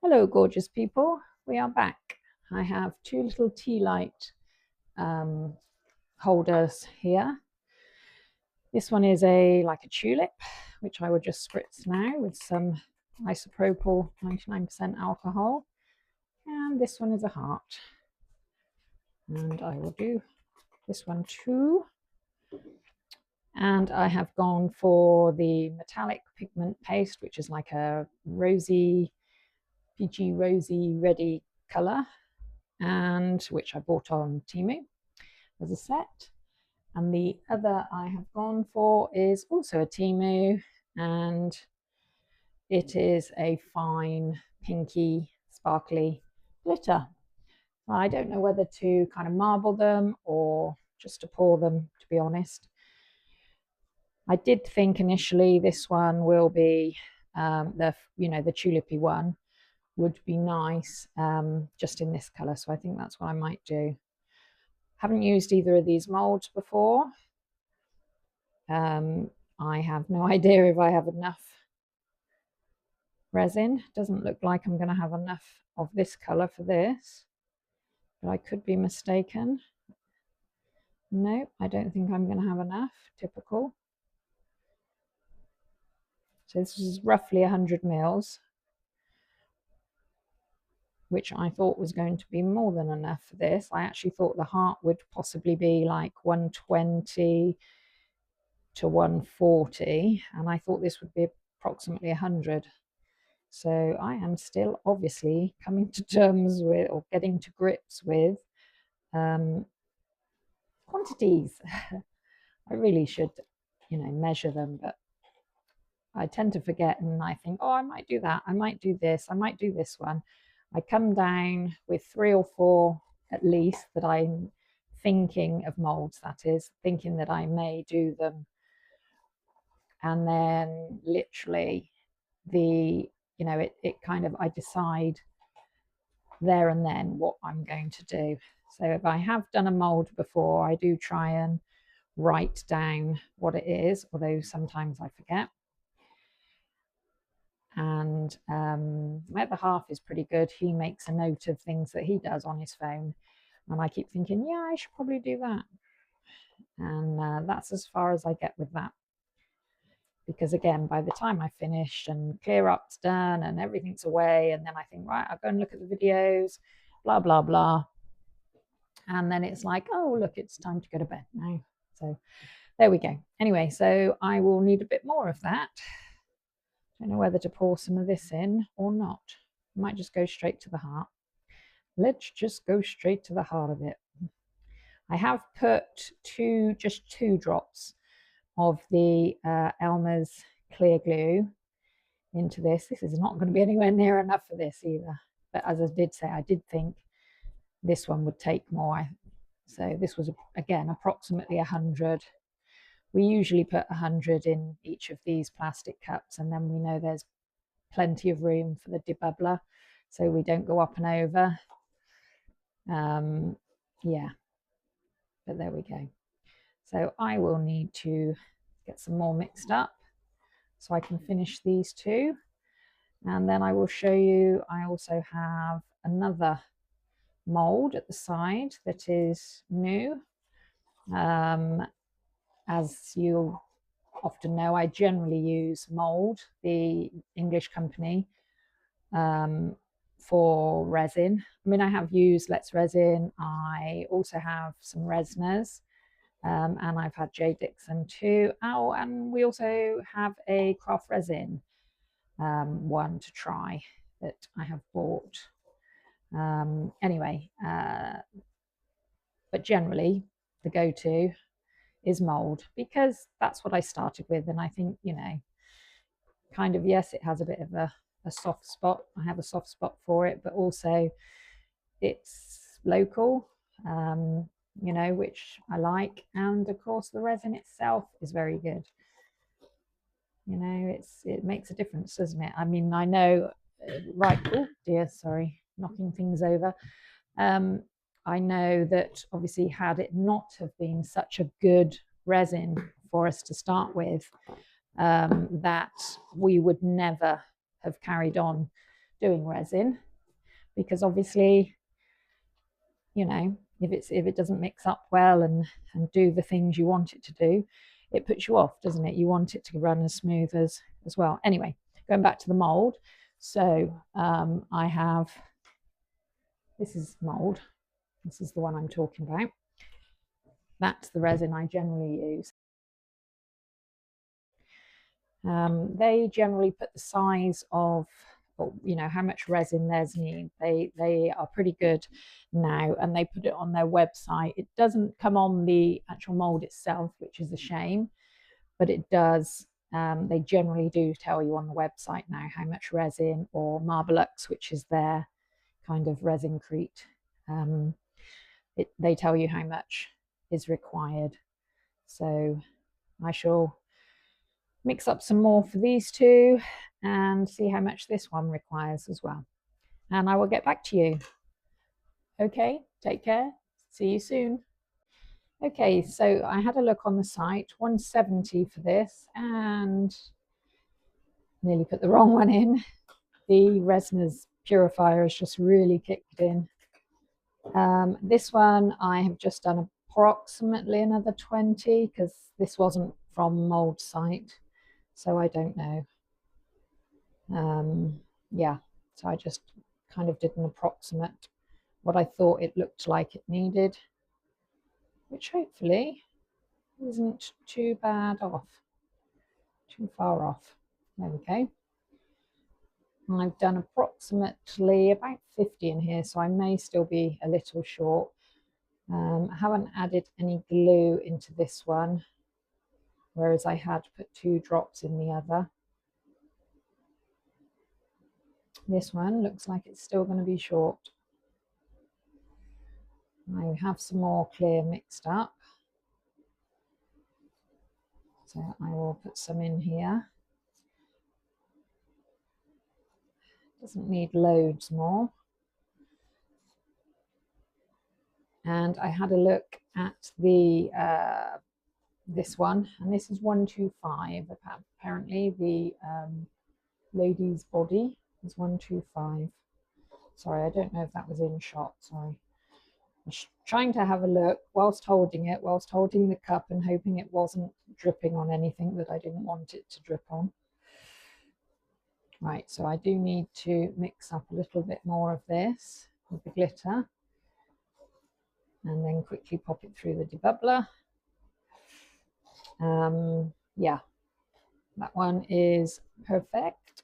Hello, gorgeous people. We are back. I have two little tea light holders here. This one is like a tulip, which I will just spritz now with some isopropyl 99% alcohol. And this one is a heart. And I will do this one too. And I have gone for the metallic pigment paste, which is like a rosy, peachy, rosy, reddy colour, and which I bought on Temu as a set. And the other I have gone for is also a Temu, and it is a fine pinky sparkly glitter. I don't know whether to kind of marble them or just to pour them, to be honest. I did think initially this one will be the tulipy one would be nice just in this color, so I think that's what I might do. Haven't used either of these molds before. I have no idea if I have enough resin. Doesn't look like I'm going to have enough of this color for this, but I could be mistaken. No, I don't think I'm going to have enough. Typical. So this is roughly 100 mils, which I thought was going to be more than enough for this. I actually thought the heart would possibly be like 120 to 140, and I thought this would be approximately 100. So I am still obviously coming to terms with, or getting to grips with, quantities. I really should, measure them, but I tend to forget, and I think, oh, I might do that, I might do this, I might do this one. I come down with 3 or 4 at least that I'm thinking of molds, that is, thinking that I may do them. And then literally it kind of, I decide there and then what I'm going to do. So if I have done a mold before, I do try and write down what it is, although sometimes I forget. And my other half is pretty good. He makes a note of things that he does on his phone, and I keep thinking, yeah, I should probably do that. And that's as far as I get with that. Because again, by the time I finish and clear up's done and everything's away, and then I think, right, I'll go and look at the videos, blah, blah, blah. And then it's like, oh, look, it's time to go to bed now. So there we go. Anyway, so I will need a bit more of that. Don't know whether to pour some of this in or not. I might just go straight to the heart. Let's just go straight to the heart of it. I have put just two drops of the Elmer's clear glue into this. This is not going to be anywhere near enough for this either. But as I did say, I did think this one would take more. So this was, again, approximately 100. We usually put 100 in each of these plastic cups, and then we know there's plenty of room for the debubbler, so we don't go up and over. Yeah, but there we go. So I will need to get some more mixed up so I can finish these two. And then I will show you, I also have another mold at the side that is new. As you often know, I generally use Mould, the English company, for resin. I mean, I have used Let's Resin. I also have some Resners, and I've had J. Dixon too. Oh, and we also have a craft resin one to try that I have bought. Anyway, but generally the go-to is mold, because that's what I started with, and I think, kind of, yes, it has a bit of a soft spot. I have a soft spot for it, but also it's local, which I like, and of course the resin itself is very good. It makes a difference, doesn't it? I mean, I know, right, oh dear, sorry, knocking things over. I know that obviously, had it not have been such a good resin for us to start with, that we would never have carried on doing resin, because obviously, you know, if it doesn't mix up well and do the things you want it to do, it puts you off, doesn't it? You want it to run as smooth as well. Anyway, going back to the mold. So I have, this is mold. This is the one I'm talking about. That's the resin I generally use. They generally put the size of, you know, how much resin there's need. They are pretty good now, and they put it on their website. It doesn't come on the actual mold itself, which is a shame, but it does. They generally do tell you on the website now how much resin, or Marblex, which is their kind of resincrete. They tell you how much is required. So I shall mix up some more for these two and see how much this one requires as well. And I will get back to you. Okay, take care. See you soon. Okay, so I had a look on the site, 170 for this, and nearly put the wrong one in. The Resin's purifier has just really kicked in. This one I have just done approximately another 20, because this wasn't from mold site, so I don't know. Yeah, so I just kind of did an approximate, what I thought it looked like it needed, which hopefully isn't too bad off, too far off. There we go. I've done approximately about 50 in here, so I may still be a little short. I haven't added any glue into this one, whereas I had put 2 drops in the other. This one looks like it's still going to be short. I have some more clear mixed up, so I will put some in here. Doesn't need loads more. And I had a look at the this one, and this is 125. Apparently the lady's body is 125. Sorry, I don't know if that was in shot. Sorry. I was trying to have a look whilst holding it, whilst holding the cup, and hoping it wasn't dripping on anything that I didn't want it to drip on. Right, so I do need to mix up a little bit more of this with the glitter, and then quickly pop it through the debubbler. Yeah, that one is perfect.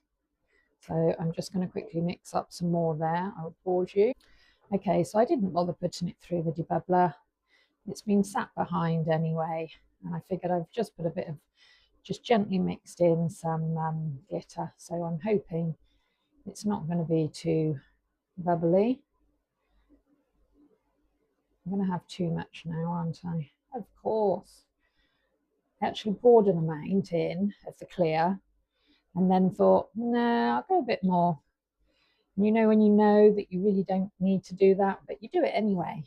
So I'm just going to quickly mix up some more there. I'll pause you. Okay, so I didn't bother putting it through the debubbler. It's been sat behind anyway, and I figured I've just put a bit of, just gently mixed in some glitter. So I'm hoping it's not going to be too bubbly. I'm going to have too much now, aren't I? Of course. I actually poured an amount in of the clear, and then thought, no, I'll go a bit more. You know, when you know that you really don't need to do that, but you do it anyway.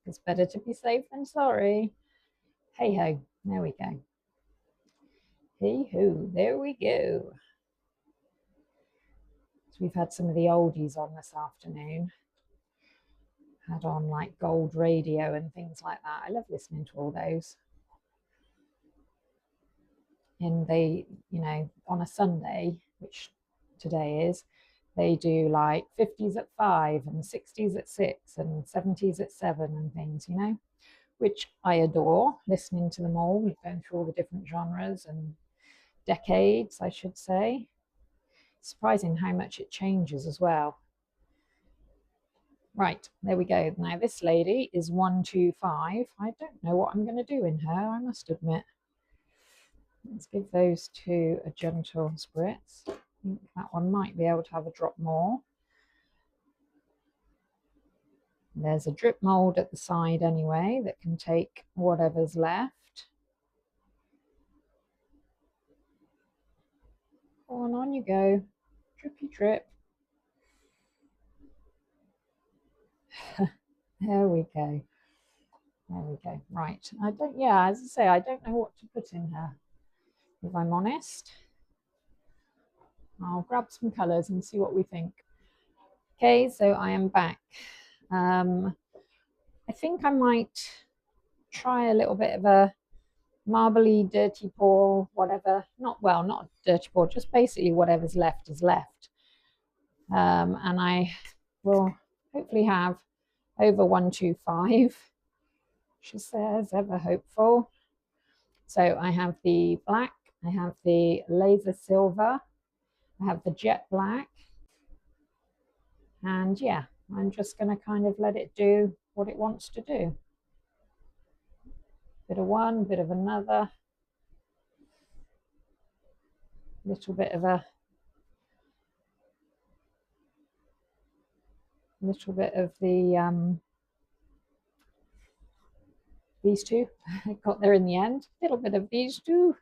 It's better to be safe than sorry. Hey ho, there we go. Hey ho, there we go. So we've had some of the oldies on this afternoon. Had on like Gold Radio and things like that. I love listening to all those. And they, you know, on a Sunday, which today is, they do like 50s at 5 and 60s at 6 and 70s at 7 and things, you know, which I adore, listening to them all, going through all the different genres and decades, I should say. Surprising how much it changes as well. Right, there we go. Now this lady is 125. I don't know what I'm going to do in her, I must admit. Let's give those two a gentle spritz. I think that one might be able to have a drop more. There's a drip mold at the side anyway that can take whatever's left. On you go. Drippy drip. There we go. There we go. Right. Yeah, as I say, I don't know what to put in her, if I'm honest. I'll grab some colours and see what we think. Okay, so I am back. I think I might try a little bit of a marbly dirty pour, whatever. Not a dirty pour, just basically whatever's left is left. And I will hopefully have over 125. She says, ever hopeful. So I have the black, I have the laser silver, I have the jet black, and yeah, I'm just going to kind of let it do what it wants to do. Bit of one, bit of another, little bit of a little bit of the these two. I got there in the end. A little bit of these two,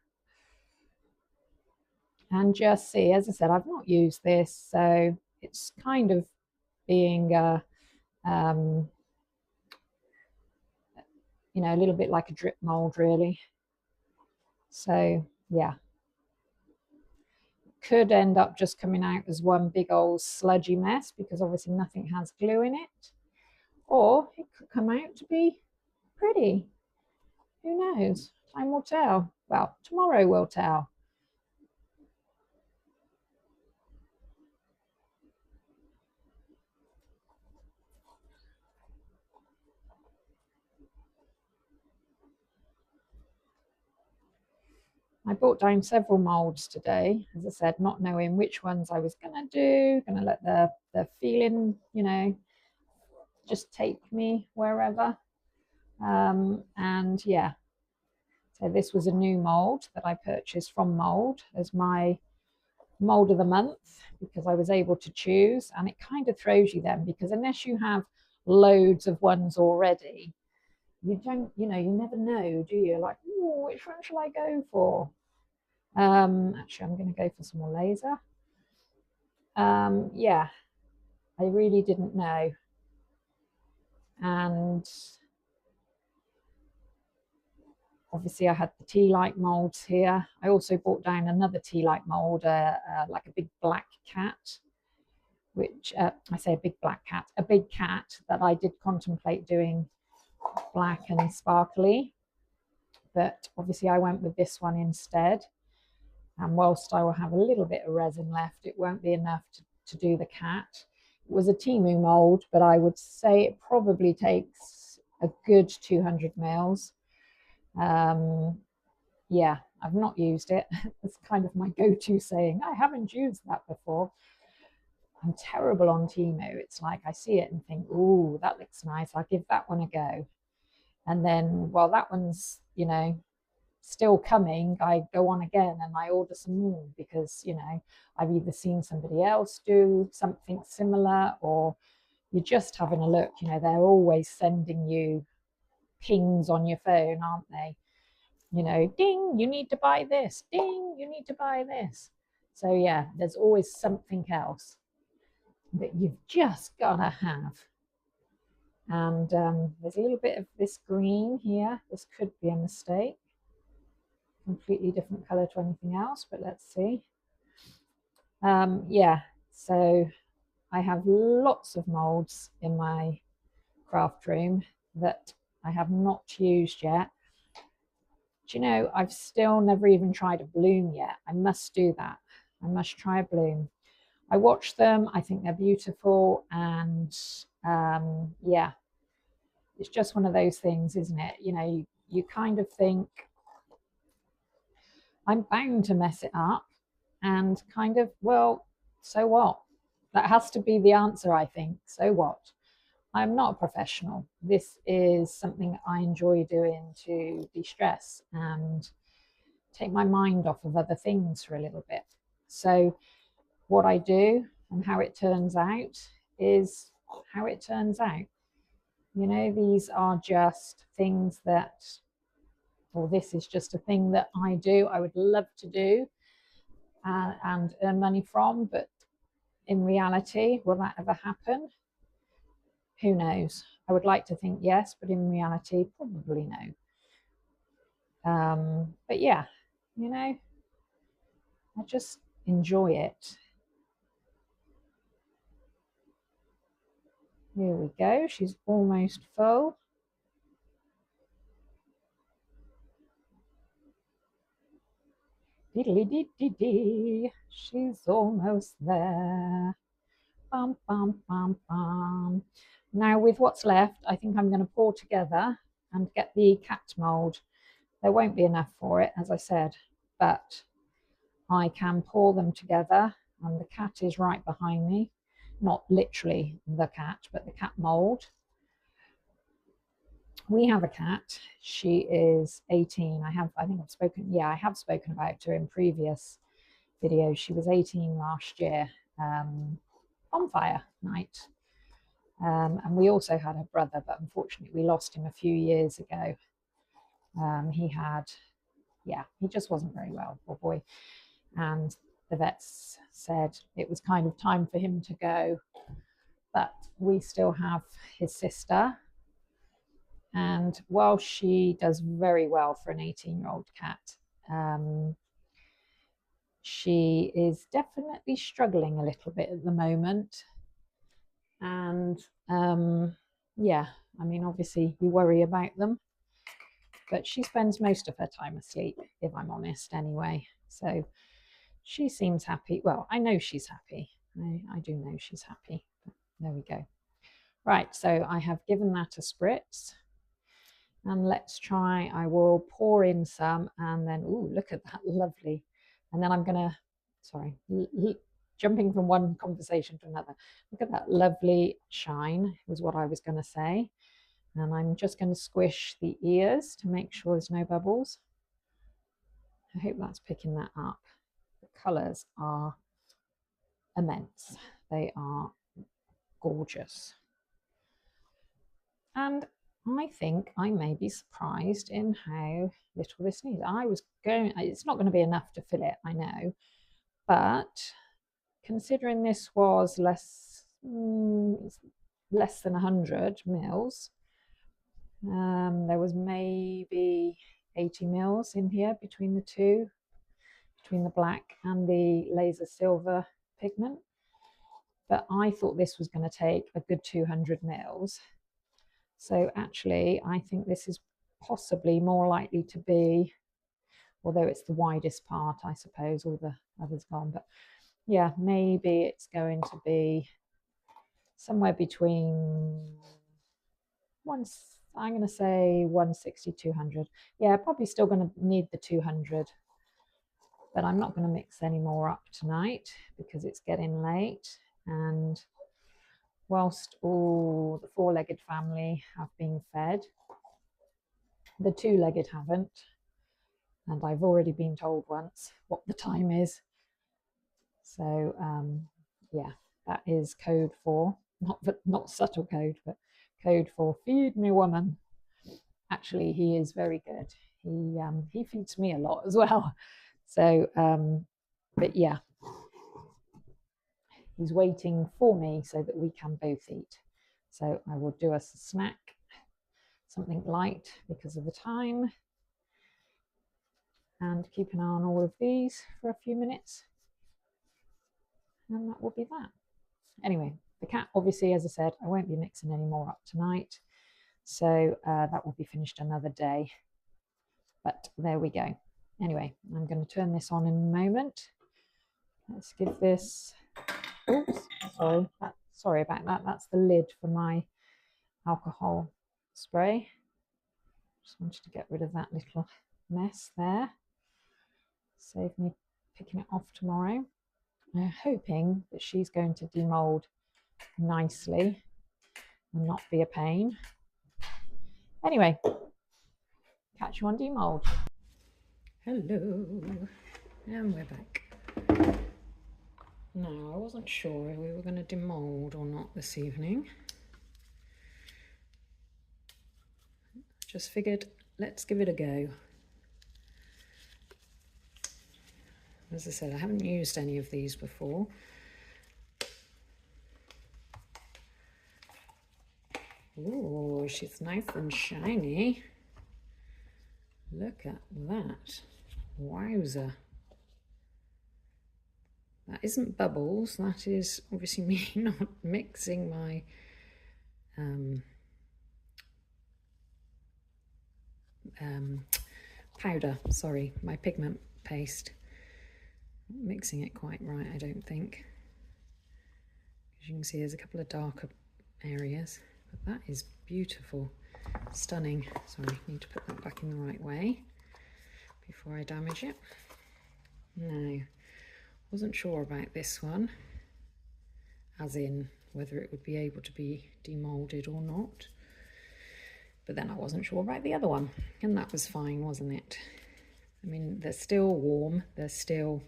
and just see. As I said, I've not used this, so it's kind of being you know, a little bit like a drip mold, really. So yeah, could end up just coming out as one big old sludgy mess because obviously nothing has glue in it, or it could come out to be pretty. Who knows? Time will tell. Well, tomorrow will tell. I brought down several molds today, as I said, not knowing which ones I was going to do, going to let the feeling, you know, just take me wherever. And yeah, so this was a new mold that I purchased from Mould as my mold of the month because I was able to choose, and it kind of throws you then because unless you have loads of ones already, you don't, you know, you never know, do you? Like, oh, which one shall I go for? Actually, I'm going to go for some more laser. Yeah, I really didn't know. And obviously I had the tea-like molds here. I also bought down another tea-like mold, like a big black cat, which I say a big black cat, a big cat that I did contemplate doing black and sparkly, but obviously I went with this one instead. And whilst I will have a little bit of resin left, it won't be enough to do the cat. It was a temu mold, but I would say it probably takes a good 200 mils. Yeah, I've not used it. It's kind of my go-to saying. I haven't used that before. I'm terrible on temu. It's like I see it and think, oh, that looks nice. I'll give that one a go. And then, well, that one's, you know, still coming, I go on again and I order some more because, you know, I've either seen somebody else do something similar or you're just having a look. You know, they're always sending you pings on your phone, aren't they? You know, ding, you need to buy this. Ding, you need to buy this. So yeah, there's always something else that you've just got to have. And there's a little bit of this green here. This could be a mistake. Completely different color to anything else, but let's see. Yeah, so I have lots of molds in my craft room that I have not used yet. Do you know, I've still never even tried a bloom yet. I must do that. I must try a bloom. I watch them, I think they're beautiful, and yeah, it's just one of those things, isn't it? You know, you kind of think I'm bound to mess it up, and kind of, well, so what? That has to be the answer, I think. So what? I'm not a professional. This is something I enjoy doing to de-stress and take my mind off of other things for a little bit. So what I do and how it turns out is how it turns out. You know, these are just things that, or this is just a thing that I do. I would love to do and earn money from, but in reality, will that ever happen? Who knows? I would like to think yes, but in reality, probably no. But yeah, you know, I just enjoy it. Here we go, she's almost full. Diddly dee dee dee, she's almost there. Bum, bum, bum, bum. Now with what's left, I think I'm going to pour together and get the cat mould. There won't be enough for it, as I said, but I can pour them together, and the cat is right behind me. Not literally the cat, but the cat mould. We have a cat. She is 18. I have spoken about her in previous videos. She was 18 last year, bonfire night. And we also had a brother, but unfortunately we lost him a few years ago. He just wasn't very well, poor boy. And the vets said it was kind of time for him to go. But we still have his sister. And while she does very well for an 18-year-old cat, she is definitely struggling a little bit at the moment. And yeah, I mean, obviously you worry about them, but she spends most of her time asleep, if I'm honest, anyway. So she seems happy. Well, I know she's happy. I do know she's happy. There we go. Right, so I have given that a spritz. And let's try, I will pour in some, and then, ooh, look at that, lovely. And then I'm gonna, jumping from one conversation to another. Look at that lovely shine, was what I was gonna say. And I'm just gonna squish the ears to make sure there's no bubbles. I hope that's picking that up. The colors are immense. They are gorgeous. And I think I may be surprised in how little this needs. It's not going to be enough to fill it, I know, but considering this was less than 100 mils, there was maybe 80 mils in here between the two, between the black and the laser silver pigment. But I thought this was going to take a good 200 mils. So actually, I think this is possibly more likely to be, although it's the widest part, I suppose, all the others gone, but yeah, maybe it's going to be somewhere between I'm going to say 160, 200. Yeah, probably still going to need the 200, but I'm not going to mix any more up tonight because it's getting late. And whilst all the four-legged family have been fed, the two-legged haven't, and I've already been told once what the time is. So yeah, that is code for, not subtle code, but code for feed me, woman. Actually, he is very good. He feeds me a lot as well. So, but yeah, he's waiting for me so that we can both eat. So I will do us a snack, something light because of the time, and keep an eye on all of these for a few minutes. And that will be that. Anyway, the cat, obviously, as I said, I won't be mixing any more up tonight. So that will be finished another day. But there we go. Anyway, I'm going to turn this on in a moment. Let's give this, oops, sorry about that. That's the lid for my alcohol spray. Just wanted to get rid of that little mess there. Save me picking it off tomorrow. I'm hoping that she's going to demold nicely and not be a pain. Anyway, catch you on demold. Hello, and we're back. No, I wasn't sure if we were going to demold or not this evening. Just figured, let's give it a go. As I said, I haven't used any of these before. Oh, she's nice and shiny. Look at that. Wowza. That isn't bubbles. That is obviously me not mixing my powder, sorry, my pigment paste. Not mixing it quite right, I don't think. As you can see, there's a couple of darker areas, but that is beautiful, stunning. Sorry, need to put that back in the right way before I damage it. No, wasn't sure about this one, as in whether it would be able to be demolded or not. But then I wasn't sure about the other one, and that was fine, wasn't it? I mean, they're still warm, they're still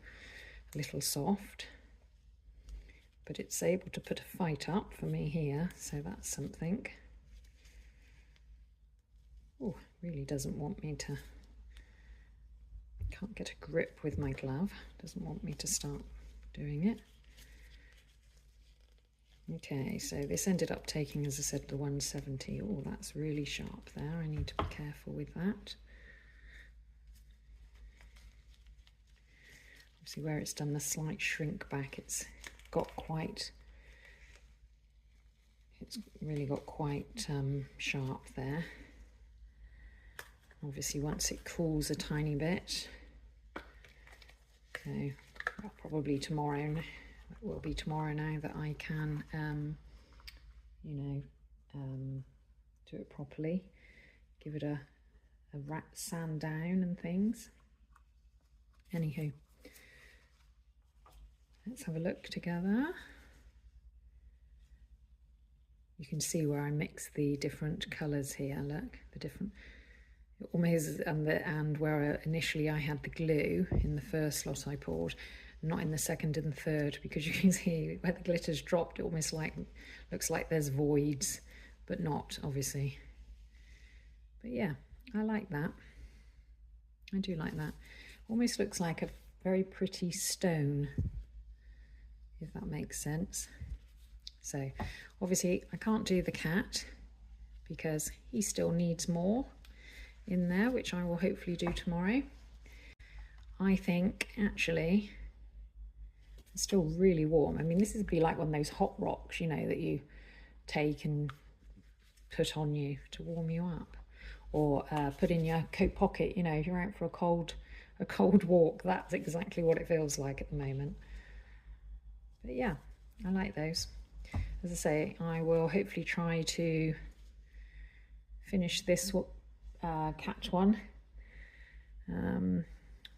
a little soft, but it's able to put a fight up for me here, so that's something. Oh, really doesn't want me to, can't get a grip with my glove, doesn't want me to start doing it. Okay, so this ended up taking, as I said, the 170. Oh, that's really sharp there. I need to be careful with that. See where it's done the slight shrink back, it's really got quite sharp there. Obviously once it cools a tiny bit, so probably tomorrow, it will be tomorrow now that I can do it properly, give it a sand down and things. Anywho, let's have a look together. You can see where I mix the different colours here, look, the different, almost, and where initially I had the glue in the first lot I poured, not in the second and third, because you can see where the glitter's dropped, it almost looks like there's voids, but not, obviously. But yeah, I like that. I do like that. Almost looks like a very pretty stone, if that makes sense. So obviously I can't do the cat because he still needs more in there, which I will hopefully do tomorrow. I think actually it's still really warm. I mean, this would be like one of those hot rocks, you know, that you take and put on you to warm you up, or put in your coat pocket, you know, if you're out for a cold walk. That's exactly what it feels like at the moment. But yeah, I like those. As I say, I will hopefully try to finish this cat one.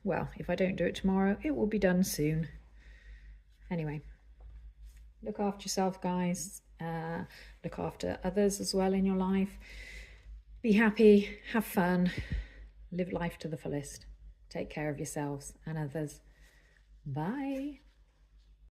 Well, if I don't do it tomorrow, it will be done soon. Anyway, look after yourself, guys. Look after others as well in your life. Be happy, have fun, live life to the fullest. Take care of yourselves and others. Bye.